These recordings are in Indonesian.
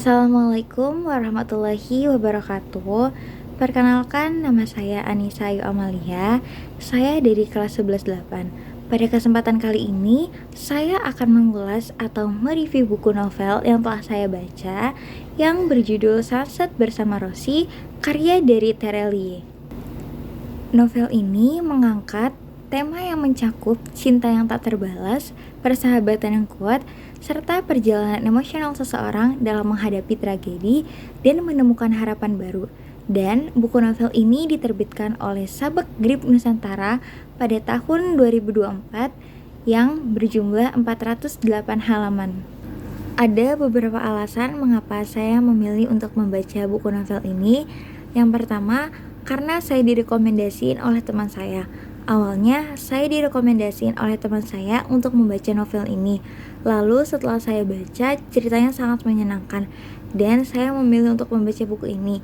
Assalamualaikum warahmatullahi wabarakatuh. Perkenalkan, nama saya Anissa Ayu Amalia. Saya dari kelas 11-8. Pada kesempatan kali ini, saya akan mengulas atau mereview buku novel yang telah saya baca yang berjudul Sunset Bersama Rosie, karya dari Terelie. Novel ini mengangkat tema yang mencakup cinta yang tak terbalas, persahabatan yang kuat, serta perjalanan emosional seseorang dalam menghadapi tragedi dan menemukan harapan baru. Dan buku novel ini diterbitkan oleh Sabek Grip Nusantara pada tahun 2024 yang berjumlah 408 halaman. Ada beberapa alasan mengapa saya memilih untuk membaca buku novel ini. Yang pertama, karena saya direkomendasiin oleh teman saya. Awalnya, saya direkomendasiin oleh teman saya untuk membaca novel ini. Lalu setelah saya baca, ceritanya sangat menyenangkan dan saya memilih untuk membaca buku ini.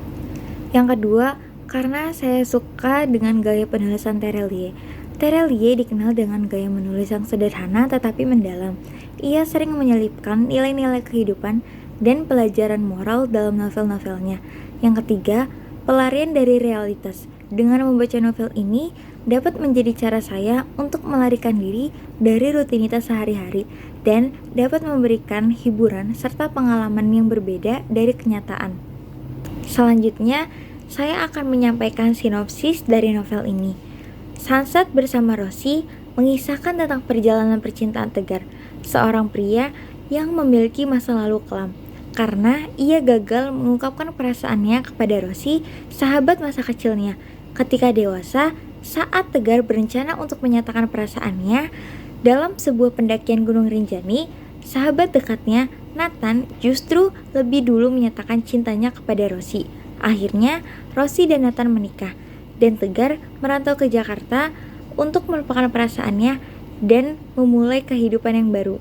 Yang kedua, karena saya suka dengan gaya penulisan Terelie. Terelie dikenal dengan gaya menulis yang sederhana tetapi mendalam. Ia sering menyelipkan nilai-nilai kehidupan dan pelajaran moral dalam novel-novelnya. Yang ketiga, pelarian dari realitas. Dengan membaca novel ini dapat menjadi cara saya untuk melarikan diri dari rutinitas sehari-hari dan dapat memberikan hiburan serta pengalaman yang berbeda dari kenyataan. Selanjutnya, saya akan menyampaikan sinopsis dari novel ini. Sunset Bersama Rosie mengisahkan tentang perjalanan percintaan Tegar, seorang pria yang memiliki masa lalu kelam. Karena ia gagal mengungkapkan perasaannya kepada Rosie, sahabat masa kecilnya. Ketika dewasa, saat Tegar berencana untuk menyatakan perasaannya dalam sebuah pendakian Gunung Rinjani, sahabat dekatnya, Nathan, justru lebih dulu menyatakan cintanya kepada Rosie. Akhirnya, Rosie dan Nathan menikah, dan Tegar merantau ke Jakarta untuk melupakan perasaannya dan memulai kehidupan yang baru.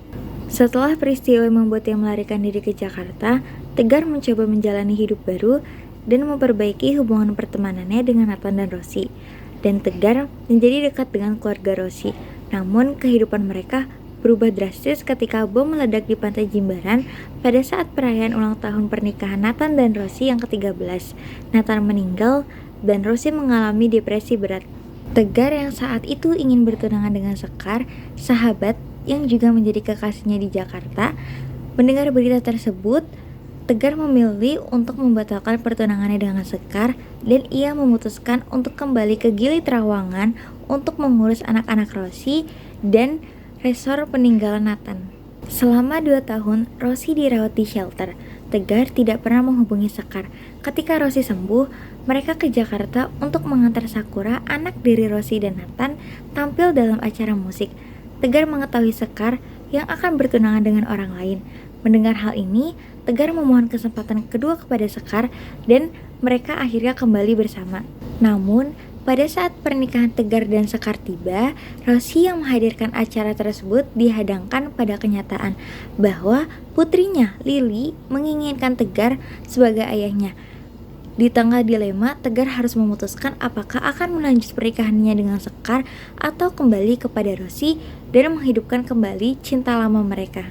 Setelah peristiwa yang membuatnya melarikan diri ke Jakarta, Tegar mencoba menjalani hidup baru dan memperbaiki hubungan pertemanannya dengan Nathan dan Rosie. Dan Tegar menjadi dekat dengan keluarga Rosie. Namun kehidupan mereka berubah drastis ketika bom meledak di Pantai Jimbaran pada saat perayaan ulang tahun pernikahan Nathan dan Rosie yang ke-13. Nathan meninggal dan Rosie mengalami depresi berat. Tegar yang saat itu ingin bertunangan dengan Sekar, sahabat yang juga menjadi kekasihnya di Jakarta, mendengar berita tersebut, Tegar memilih untuk membatalkan pertunangannya dengan Sekar dan ia memutuskan untuk kembali ke Gili Trawangan untuk mengurus anak-anak Rosie dan resor peninggalan Nathan. Selama 2 tahun, Rosie dirawat di shelter. Tegar tidak pernah menghubungi Sekar. Ketika Rosie sembuh, mereka ke Jakarta untuk mengantar Sakura, anak dari Rosie dan Nathan, tampil dalam acara musik. Tegar mengetahui Sekar yang akan bertunangan dengan orang lain. Mendengar hal ini, Tegar memohon kesempatan kedua kepada Sekar dan mereka akhirnya kembali bersama. Namun, pada saat pernikahan Tegar dan Sekar tiba, Rosie yang menghadirkan acara tersebut dihadangkan pada kenyataan bahwa putrinya, Lily, menginginkan Tegar sebagai ayahnya. Di tengah dilema, Tegar harus memutuskan apakah akan melanjut pernikahannya dengan Sekar atau kembali kepada Rosie dan menghidupkan kembali cinta lama mereka.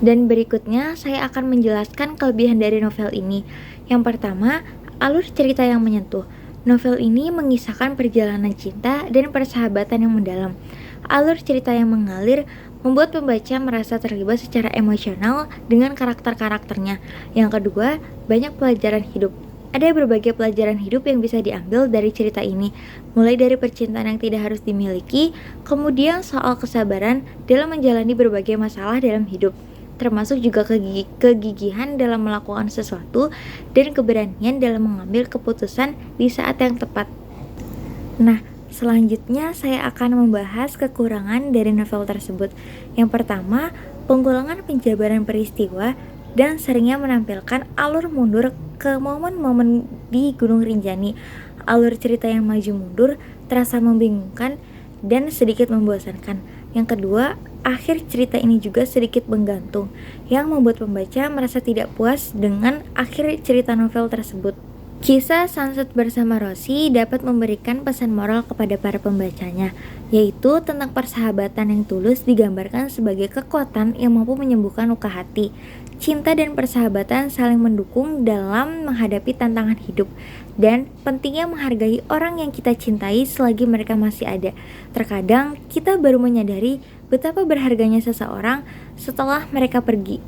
Dan berikutnya saya akan menjelaskan kelebihan dari novel ini. Yang pertama, alur cerita yang menyentuh. Novel ini mengisahkan perjalanan cinta dan persahabatan yang mendalam. Alur cerita yang mengalir membuat pembaca merasa terlibat secara emosional dengan karakter-karakternya. Yang kedua, banyak pelajaran hidup. Ada berbagai pelajaran hidup yang bisa diambil dari cerita ini, mulai dari percintaan yang tidak harus dimiliki, kemudian soal kesabaran dalam menjalani berbagai masalah dalam hidup, termasuk juga kegigihan dalam melakukan sesuatu dan keberanian dalam mengambil keputusan di saat yang tepat. Nah, selanjutnya saya akan membahas kekurangan dari novel tersebut. Yang pertama, pengulangan penjabaran peristiwa dan seringnya menampilkan alur mundur ke momen-momen di Gunung Rinjani. Alur cerita yang maju mundur terasa membingungkan dan sedikit membosankan. Yang kedua, akhir cerita ini juga sedikit menggantung, yang membuat pembaca merasa tidak puas dengan akhir cerita novel tersebut. Kisah Sunset Bersama Rosie dapat memberikan pesan moral kepada para pembacanya, yaitu tentang persahabatan yang tulus digambarkan sebagai kekuatan yang mampu menyembuhkan luka hati. Cinta dan persahabatan saling mendukung dalam menghadapi tantangan hidup, dan pentingnya menghargai orang yang kita cintai selagi mereka masih ada. Terkadang kita baru menyadari betapa berharganya seseorang setelah mereka pergi.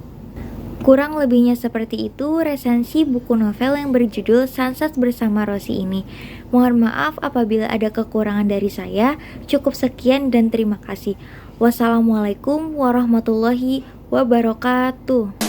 Kurang lebihnya seperti itu resensi buku novel yang berjudul Sunset Bersama Rosie ini. Mohon maaf apabila ada kekurangan dari saya. Cukup sekian dan terima kasih. Wassalamualaikum warahmatullahi wabarakatuh.